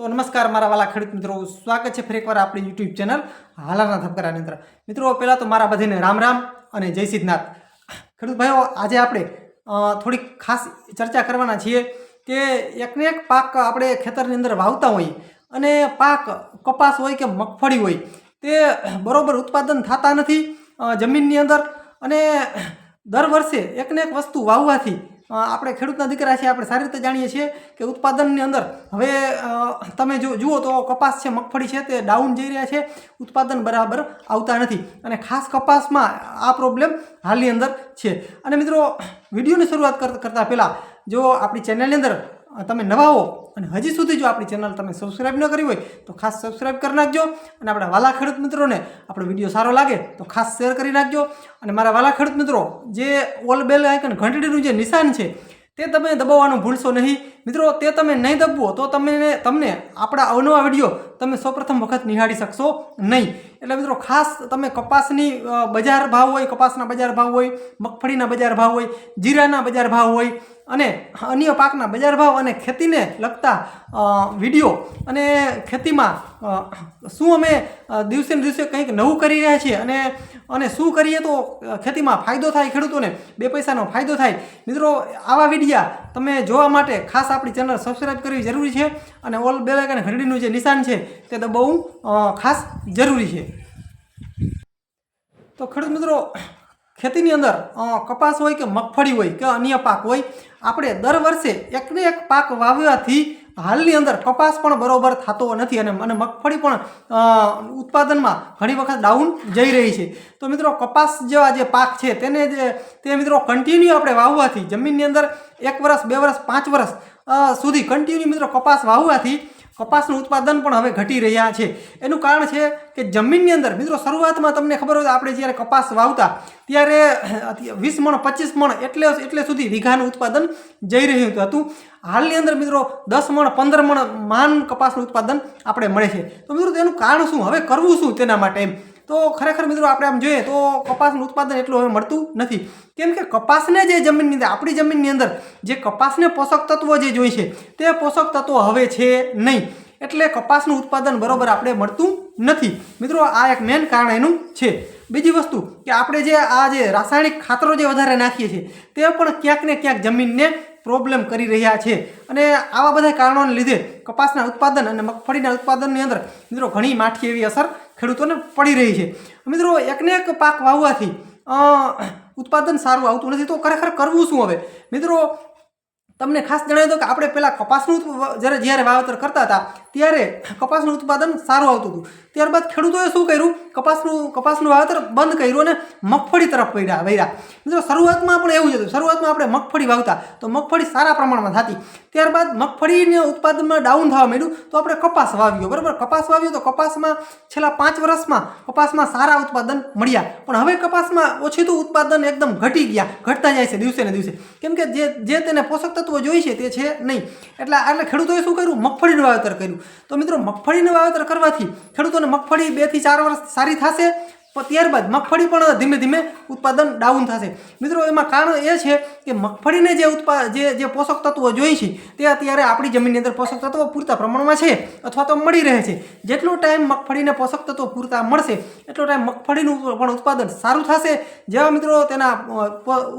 તો નમસ્કાર મારા વાલા ખેડૂત મિત્રો, સ્વાગત છે ફરી એકવાર આપણી યુટ્યુબ ચેનલ હાલારના ધબકારાની અંદર। મિત્રો પહેલાં તો મારા બધાને રામ રામ અને જય સિદ્ધનાથ। ખેડૂત ભાઈઓ, આજે આપણે થોડીક ખાસ ચર્ચા કરવાના છીએ કે એકને એક પાક આપણે ખેતરની અંદર વાવતા હોઈએ અને પાક કપાસ હોય કે મગફળી હોય તે બરોબર ઉત્પાદન થતા નથી જમીનની અંદર। અને દર વર્ષે એકને એક વસ્તુ વાવવાથી આપણે ખેડૂતના દીકરા છે, આપણે સારી રીતે જાણીએ છીએ કે ઉત્પાદનની અંદર હવે તમે જુઓ તો કપાસ છે, મગફળી છે, તે ડાઉન જઈ રહ્યા છે, ઉત્પાદન બરાબર આવતા નથી અને ખાસ કપાસમાં આ પ્રોબ્લેમ હાલની અંદર છે। અને મિત્રો, વિડીયોની શરૂઆત કરતાં પહેલાં જો આપણી ચેનલની અંદર તમે નવા હો અને હજી સુધી જો આપણી ચેનલ તમે સબસ્ક્રાઈબ ન કરી હોય તો ખાસ સબસ્ક્રાઈબ કરી નાખજો અને આપણા વાલા ખેડૂત મિત્રોને આપણો વિડીયો સારો લાગે તો ખાસ શેર કરી નાખજો। અને મારા વાલા ખેડૂત મિત્રો, જે ઓલ બેલ આઇકન ઘંટડીનું જે નિશાન છે તે તમે દબાવવાનું ભૂલશો નહીં મિત્રો। તે તમે નહીં દબાવો તો તમને આપણા અવનવા વિડીયો તમે સૌપ્રથમ વખત નિહાળી શકશો નહીં। એટલે મિત્રો, ખાસ તમે કપાસની બજાર ભાવ હોય, કપાસના બજાર ભાવ હોય, મગફળીના બજાર ભાવ હોય, જીરાના બજાર ભાવ હોય અને અન્ય પાકના બજાર ભાવ અને ખેતીને લગતા વિડીયો અને ખેતીમાં શું અમે દિવસે ને દિવસે કંઈક નવું કરી રહ્યા છીએ અને શું કરીએ તો ખેતીમાં ફાયદો થાય, ખેડૂતોને બે પૈસાનો ફાયદો થાય। મિત્રો, આવા વિડીયા તમે જોવા માટે ખાસ આપણી ચેનલ સબસ્ક્રાઈબ કરવી જરૂરી છે અને ઓલ બેલ આઇકન ઘંટડીનું જે નિશાન છે તે દબાવવું ખાસ જરૂરી છે। તો ખેડૂત મિત્રો, ખેતીની અંદર કપાસ હોય કે મગફળી હોય કે અન્ય પાક હોય, આપણે દર વર્ષે એકને એક પાક વાવવાથી હાલની અંદર કપાસ પણ બરોબર થતો નથી અને મગફળી પણ ઉત્પાદનમાં ઘણી વખત ડાઉન જઈ રહી છે। તો મિત્રો, કપાસ જેવા જે પાક છે તે મિત્રો કન્ટિન્યુ આપણે વાવવાથી જમીનની અંદર 1 વર્ષ 2 વર્ષ 5 વર્ષ સુધી કન્ટિન્યુ મિત્રો કપાસ વાવવાથી કપાસનું ઉત્પાદન પણ હવે ઘટી રહ્યા છે। એનું કારણ છે કે જમીનની અંદર મિત્રો શરૂઆતમાં તમને ખબર હોય, આપણે જ્યારે કપાસ વાવતા ત્યારે 20 મણ 25 મણ એટલે સુધી વીઘાનું ઉત્પાદન જઈ રહ્યું હતું। હાલની અંદર મિત્રો 10 મણ 15 મણ માન કપાસનું ઉત્પાદન આપણે મળે છે। તો મિત્રો, તેનું કારણ શું, હવે કરવું શું તેના માટે એમ તો ખરેખર મિત્રો આપણે આમ જોઈએ તો કપાસનું ઉત્પાદન એટલું હવે મળતું નથી, કેમ કે કપાસને જે જમીનની અંદર આપણી જમીનની અંદર જે કપાસને પોષક તત્વો જે જોઈએ છે તે પોષક તત્વો હવે છે નહીં, એટલે કપાસનું ઉત્પાદન બરોબર આપણે મળતું નથી મિત્રો। આ એક મેઇન કારણ એનું છે। બીજી વસ્તુ કે આપણે જે રાસાયણિક ખાતરો જે વધારે નાખીએ છીએ તે પણ ક્યાંક ને ક્યાંક જમીનને પ્રોબ્લેમ કરી રહ્યા છે અને આવા બધા કારણોને લીધે કપાસના ઉત્પાદન અને મગફળીના ઉત્પાદનની અંદર મિત્રો ઘણી માઠી એવી અસર ખેડૂતોને પડી રહી છે। મિત્રો, એકને એક પાક વાવવાથી ઉત્પાદન સારું આવતું નથી, તો ખરેખર કરવું શું હવે મિત્રો? તમને ખાસ જણાવી દો કે આપણે પહેલાં કપાસનું જ્યારે વાવેતર કરતા હતા ત્યારે કપાસનું ઉત્પાદન સારું આવતું હતું, ત્યારબાદ ખેડૂતોએ શું કર્યું, કપાસનું વાવેતર બંધ કર્યું અને મગફળી તરફ વળ્યા મિત્રો। શરૂઆતમાં પણ એવું જ હતું, શરૂઆતમાં આપણે મગફળી વાવતા તો મગફળી સારા પ્રમાણમાં થતી, ત્યારબાદ મગફળીના ઉત્પાદનમાં ડાઉન થવા માંડ્યું તો આપણે કપાસ વાવ્યો, બરાબર? કપાસ વાવ્યો તો કપાસમાં છેલ્લા 5 વર્ષમાં કપાસમાં સારા ઉત્પાદન મળ્યા, પણ હવે કપાસમાં ઓછું ઉત્પાદન એકદમ ઘટતા જાય છે દિવસે ને દિવસે, કેમ કે જે તેને પોષક તત્વો જોઈ છે તે છે નહીં। એટલે ખેડૂતોએ શું કર્યું, મગફળીનું વાવેતર કર્યું। તો મિત્રો, મગફળીનું વાવેતર કરવાથી ખેડૂતોને મગફળી 2 થી 4 વર્ષ સારી થશે, ત્યારબાદ મગફળી પણ ધીમે ધીમે ઉત્પાદન ડાઉન થશે મિત્રો। એમાં કારણ એ છે કે મગફળીને જે પોષક તત્વો જોઈએ છે તે અત્યારે આપણી જમીનની અંદર પોષક તત્વો પૂરતા પ્રમાણમાં છે અથવા તો મળી રહે છે। જેટલો ટાઈમ મગફળીને પોષક તત્વો પૂરતા મળશે એટલો ટાઈમ મગફળીનું પણ ઉત્પાદન સારું થશે। જેવા મિત્રો તેના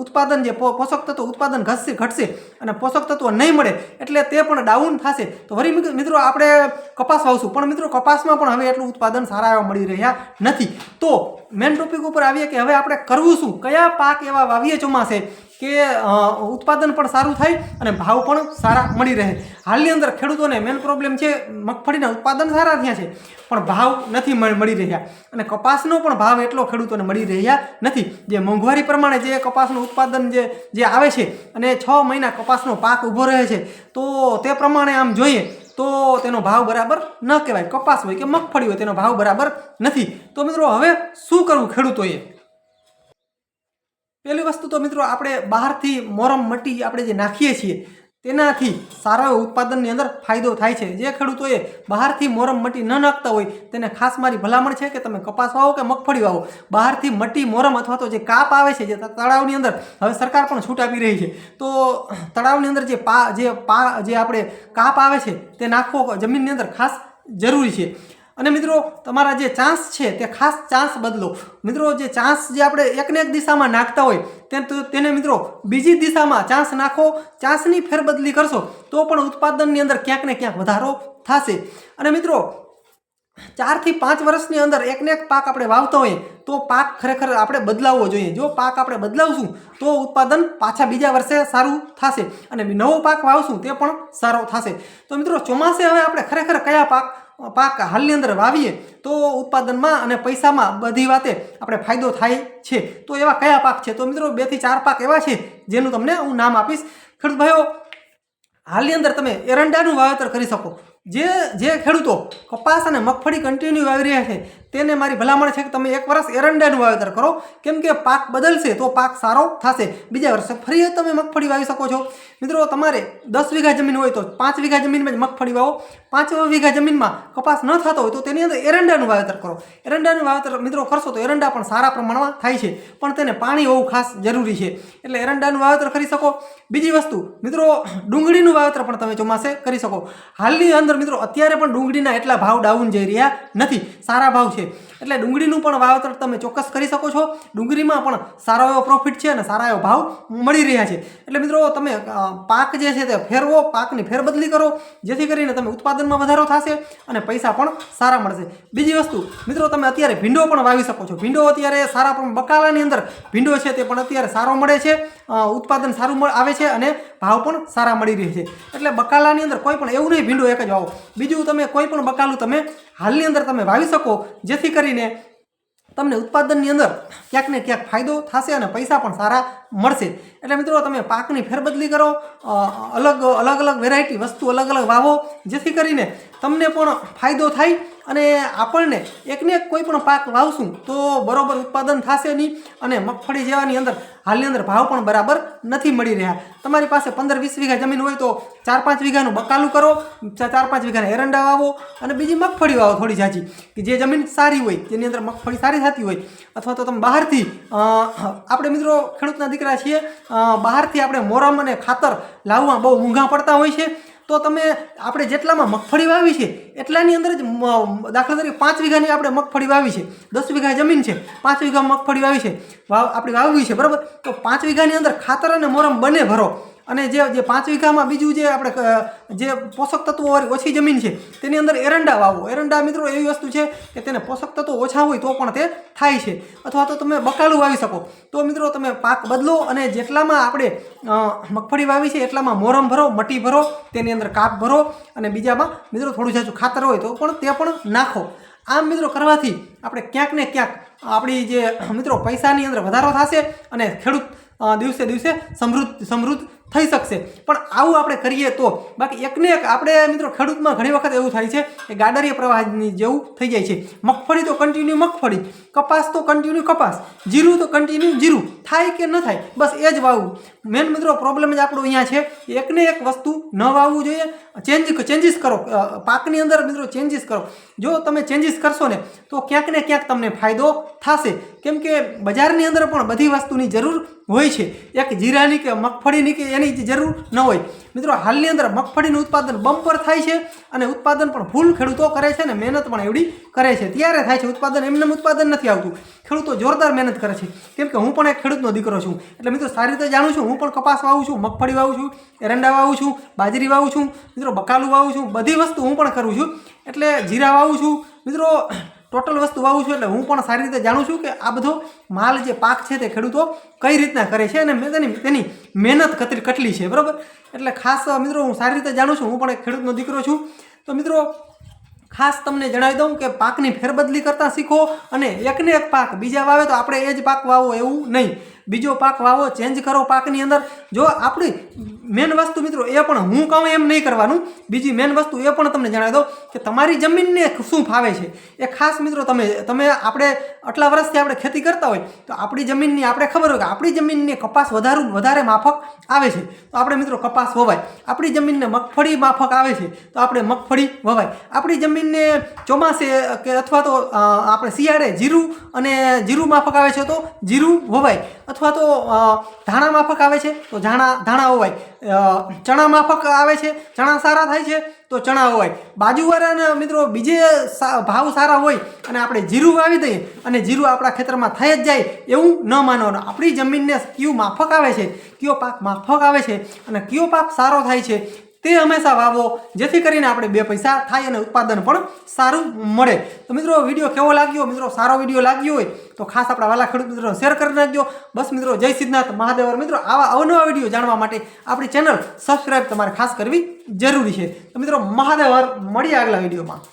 ઉત્પાદન જે પોષક તત્વો ઉત્પાદન ઘટશે અને પોષક તત્વો નહીં મળે એટલે તે પણ ડાઉન થશે। તો વળી મિત્રો આપણે કપાસ વાવશું, પણ મિત્રો કપાસમાં પણ હવે એટલું ઉત્પાદન સારા એવા મળી રહ્યા નથી। તો મેન ટોપિક ઉપર આવીએ કે હવે આપણે કરવું શું, કયા પાક એવા વાવીએ ચોમાસે કે ઉત્પાદન પણ સારું થાય અને ભાવ પણ સારા મળી રહે। હાલની અંદર ખેડૂતોને મેન પ્રોબ્લેમ છે, મગફળીના ઉત્પાદન સારા થયા છે પણ ભાવ નથી મળી રહ્યા અને કપાસનો પણ ભાવ એટલો ખેડૂતોને મળી રહ્યા નથી। જે મોંઘવારી પ્રમાણે જે કપાસનું ઉત્પાદન જે આવે છે અને 6 મહિના કપાસનો પાક ઊભો રહે છે, તો તે પ્રમાણે આમ જોઈએ તો તેનો ભાવ બરાબર ન કહેવાય। કપાસ હોય કે મગફળી હોય તેનો ભાવ બરાબર નથી। તો મિત્રો, હવે શું કરવું ખેડૂતોએ? પહેલી વસ્તુ તો મિત્રો, આપણે બહારથી મોરમ મટી આપણે જે નાખીએ છીએ તેનાથી સારા એવા ઉત્પાદનની અંદર ફાયદો થાય છે। જે ખેડૂતોએ બહારથી મોરમ મટી ન નાખતા હોય તેને ખાસ મારી ભલામણ છે કે તમે કપાસ વાવો કે મગફળી વાવો, બહારથી મટી મોરમ અથવા તો જે કાપ આવે છે, જે તળાવની અંદર હવે સરકાર પણ છૂટ આપી રહી છે, તો તળાવની અંદર જે આપણે કાપ આવે છે તે નાખવો જમીનની અંદર ખાસ જરૂરી છે। અને મિત્રો તમારા જે ચાંસ છે તે ખાસ ચાંસ બદલો। મિત્રો જે ચાંસ જે આપણે એકને એક દિશામાં નાખતા હોય તેને મિત્રો બીજી દિશામાં ચાંસ નાખો, ચાંસની ફેરબદલી કરશો તો પણ ઉત્પાદનની અંદર ક્યાંક ને ક્યાંક વધારો થશે। અને મિત્રો 4 થી 5 વર્ષની અંદર એકને એક પાક આપણે વાવતા હોઈએ તો પાક ખરેખર આપણે બદલાવવો જોઈએ। જો પાક આપણે બદલાવશું તો ઉત્પાદન પાછા બીજા વર્ષે સારું થશે અને નવો પાક વાવશું તે પણ સારો થશે। તો મિત્રો ચોમાસે હવે આપણે ખરેખર કયા પાક હાલની અંદર વાવીએ તો ઉત્પાદનમાં અને પૈસામાં બધી વાતે આપણે ફાયદો થાય છે, તો એવા કયા પાક છે? તો મિત્રો 2 થી 4 પાક એવા છે જેનું તમને હું નામ આપીશ। ખેડૂત ભાઈઓ, હાલની અંદર તમે એરંડાનું વાવેતર કરી શકો। જે ખેડૂતો કપાસ અને મગફળી કન્ટિન્યુ વાવી રહ્યા છે તેને મારી ભલામણ છે કે તમે 1 વર્ષ એરંડાનું વાવેતર કરો, કેમ કે પાક બદલશે તો પાક સારો થશે, બીજા વર્ષે ફરી તમે મગફળી વાવી શકો છો। મિત્રો તમારે 10 વીઘા જમીન હોય તો 5 વીઘા જમીનમાં જ મગફળી વાવો, 5 વીઘા જમીનમાં કપાસ ન થતો હોય તો તેની અંદર એરંડાનું વાવેતર કરો। એરંડાનું વાવેતર મિત્રો કરશો તો એરંડા પણ સારા પ્રમાણમાં થાય છે, પણ તેને પાણી હોવું ખાસ જરૂરી છે, એટલે એરંડાનું વાવેતર કરી શકો। બીજી વસ્તુ મિત્રો, ડુંગળીનું વાવેતર પણ તમે ચોમાસે કરી શકો। હાલની અંદર મિત્રો અત્યારે પણ ડુંગળીના એટલા ભાવ ડાઉન જઈ રહ્યા નથી, સારા ભાવ છે, એટલે ડુંગળીનું પણ વાવેતર તમે ચોક્કસ કરી શકો છો। ડુંગળીમાં પણ સારો એવો પ્રોફિટ છે અને સારા એવો ભાવ મળી રહ્યા છે, એટલે મિત્રો તમે પાક જે છે તે ફેરવો, પાકની ફેરબદલી કરો, જેથી કરીને તમે ઉત્પાદનમાં વધારો થશે અને પૈસા પણ સારા મળશે। બીજી વસ્તુ મિત્રો, તમે અત્યારે ભીંડો પણ વાવી શકો છો। ભીંડો અત્યારે સારા બકાલાની અંદર ભીંડો છે તે પણ અત્યારે સારો મળે છે, ઉત્પાદન સારું આવે છે અને ભાવ પણ સારા મળી રહે છે, એટલે બકાલાની અંદર કોઈ પણ એવું નહીં ભીંડો એક જ વાવો, બીજું તમે કોઈ પણ બકાલું તમે હાલની અંદર તમે વાવી શકો, જેથી કરીને તમને ઉત્પાદનની અંદર ક્યાંક ને ક્યાંક ફાયદો થશે અને પૈસા પણ સારા મળશે। એટલે મિત્રો તમે પાકની ફેરબદલી કરો, અલગ અલગ વેરાયટી વસ્તુ અલગ અલગ વાવો, જેથી કરીને તમને પણ ફાયદો થાય અને આપણને એકને એક કોઈ પણ પાક વાવશું તો બરોબર ઉત્પાદન થશે નહીં, અને મગફળી જેવાની અંદર હાલની અંદર ભાવ પણ બરાબર નથી મળી રહ્યા। તમારી પાસે 15-20 વીઘા જમીન હોય તો 4-5 વીઘાનું બકાલું કરો, 4-5 વીઘાના એરંડા વાવો અને બીજી મગફળી વાવો થોડી જાજી, કે જે જમીન સારી હોય, જેની અંદર મગફળી સારી થતી હોય। અથવા તો તમે બહારથી આપણે મિત્રો ખેડૂતના દીકરા છીએ, બહારથી આપણે મોરમ અને ખાતર લાવવા બહુ મોંઘા પડતા હોય છે, તો તમે આપણે જેટલામાં મગફળી વાવી છે એટલાની અંદર જ દાખલા તરીકે 5 વીઘાની આપણે મગફળી વાવી છે, 10 વીઘા જમીન છે, 5 વીઘા મગફળી વાવી છે, આપણે વાવવી છે બરાબર, તો 5 વીઘાની અંદર ખાતર અને મોરમ બંને ભરો, અને જે 5 વીઘામાં બીજું જે આપણે જે પોષક તત્વોવાળી ઓછી જમીન છે તેની અંદર એરંડા વાવો। એરંડા મિત્રો એવી વસ્તુ છે કે તેને પોષક તત્વો ઓછા હોય તો પણ તે થાય છે, અથવા તો તમે બકાલું વાવી શકો। તો મિત્રો તમે પાક બદલો અને જેટલામાં આપણે મગફળી વાવી છે એટલામાં મોરમ ભરો, મટી ભરો, તેની અંદર કાપ ભરો, અને બીજામાં મિત્રો થોડું જાજુ ખાતર હોય તો પણ તે પણ નાખો। આમ મિત્રો કરવાથી આપણે ક્યાંક ને ક્યાંક આપણી જે મિત્રો પૈસાની અંદર વધારો થશે અને ખેડૂત દિવસે દિવસે સમૃદ્ધ થઈ શકશે। પણ આવું આપણે કરીએ તો, બાકી એકને એક આપણે મિત્રો ખેડૂતમાં ઘણી વખત એવું થાય છે કે ગાડરીય પ્રવાહની જેવું થઈ જાય છે। મગફળી તો કન્ટિન્યુ મગફળી, કપાસ તો કન્ટિન્યુ કપાસ, જીરું તો કન્ટિન્યુ જીરું, થાય કે ન થાય બસ એ જ વાવવું। મેન મિત્રો પ્રોબ્લેમ જ આપણો અહીંયા છે કે એકને એક વસ્તુ ન વાવવું જોઈએ, ચેન્જીસ કરો પાકની અંદર મિત્રો, ચેન્જીસ કરો। જો તમે ચેન્જીસ કરશો ને તો ક્યાંક ને ક્યાંક તમને ફાયદો થશે, કેમ કે બજારની અંદર પણ બધી વસ્તુની જરૂર હોય છે, એક જીરાની કે મગફળીની કે એની જરૂર ન હોય। મિત્રો હાલની અંદર મગફળીનું ઉત્પાદન બમ્પર થાય છે અને ઉત્પાદન પણ ફૂલ ખેડૂતો કરે છે અને મહેનત પણ એવડી કરે છે, ત્યારે થાય છે ઉત્પાદન, એમને ઉત્પાદન નથી આવતું, ખેડૂતો જોરદાર મહેનત કરે છે। કેમ કે હું પણ એક ખેડૂતનો દીકરો છું, એટલે મિત્રો સારી રીતે જાણું છું। હું પણ કપાસ વાવું છું, મગફળી વાવું છું, એરંડા વાવું છું, બાજરી વાવું છું મિત્રો, બકાલું વાવું છું, બધી વસ્તુ હું પણ કરું છું, એટલે જીરા વાવું છું મિત્રો, ટોટલ વસ્તુ વાવું છું, એટલે હું પણ સારી રીતે જાણું છું કે આ બધો માલ જે પાક છે તે ખેડૂતો કઈ રીતના કરે છે અને તેની મહેનત કેટલી છે બરાબર, એટલે ખાસ મિત્રો હું સારી રીતે જાણું છું, હું પણ એક ખેડૂતનો દીકરો છું। તો મિત્રો ખાસ તમને જણાવી દઉં કે પાકની ફેરબદલી કરતાં શીખો, અને એકને એક પાક બીજા વાવે તો આપણે એ જ પાક વાવો એવું નહીં। બીજો પાક વાવો, ચેન્જ કરો પાકની અંદર. જો આપણી મેન વસ્તુ મિત્રો એ પણ હું કહું એમ નહીં કરવાનું. બીજી મેન વસ્તુ એ પણ તમને જણાવી દઉં કે તમારી જમીનને શું ફાવે છે એ ખાસ મિત્રો તમે આપણે આટલા વર્ષથી આપણે ખેતી કરતા હોય તો આપણી જમીનની આપણે ખબર હોય કે આપણી જમીનને કપાસ વધારે માફક આવે છે તો આપણે મિત્રો કપાસ વવાય. આપણી જમીનને મગફળી માફક આવે છે તો આપણે મગફળી વવાય. આપણી જમીનને ચોમાસે કે અથવા તો આપણે શિયાળે જીરું માફક આવે છે તો જીરું વવાય, અથવા તો ધાણા માફક આવે છે તો ધાણા વવાય. ચણા માફક આવે છે, ચણા સારા થાય છે તો ચણા વવાય. બાજુવાળાના મિત્રો બીજે ભાવ સારા હોય અને આપણે જીરું વાવી દઈએ અને જીરું આપણા ખેતરમાં થઈ જ જાય એવું ન માનવાનું. આપણી જમીનને કયું માફક આવે છે, કયો પાક માફક આવે છે અને કયો પાક સારો થાય છે તે હંમેશા વાવો, જેથી કરીને આપણે 2 પૈસા થાય અને ઉત્પાદન પણ સારું મળે. તો મિત્રો વિડીયો કેવો લાગ્યો? મિત્રો સારો વિડીયો લાગ્યો હોય તો ખાસ આપણા વાલા ખેડૂત મિત્રો શેર કરી નાખજો. બસ મિત્રો, જય સિદ્ધનાથ મહાદેવ. મિત્રો આવા અવનવા વિડીયો જાણવા માટે આપણી ચેનલ સબસ્ક્રાઈબ તમારે ખાસ કરવી જરૂરી છે. તો મિત્રો મહાદેવ, મળીએ આગલા વિડીયોમાં.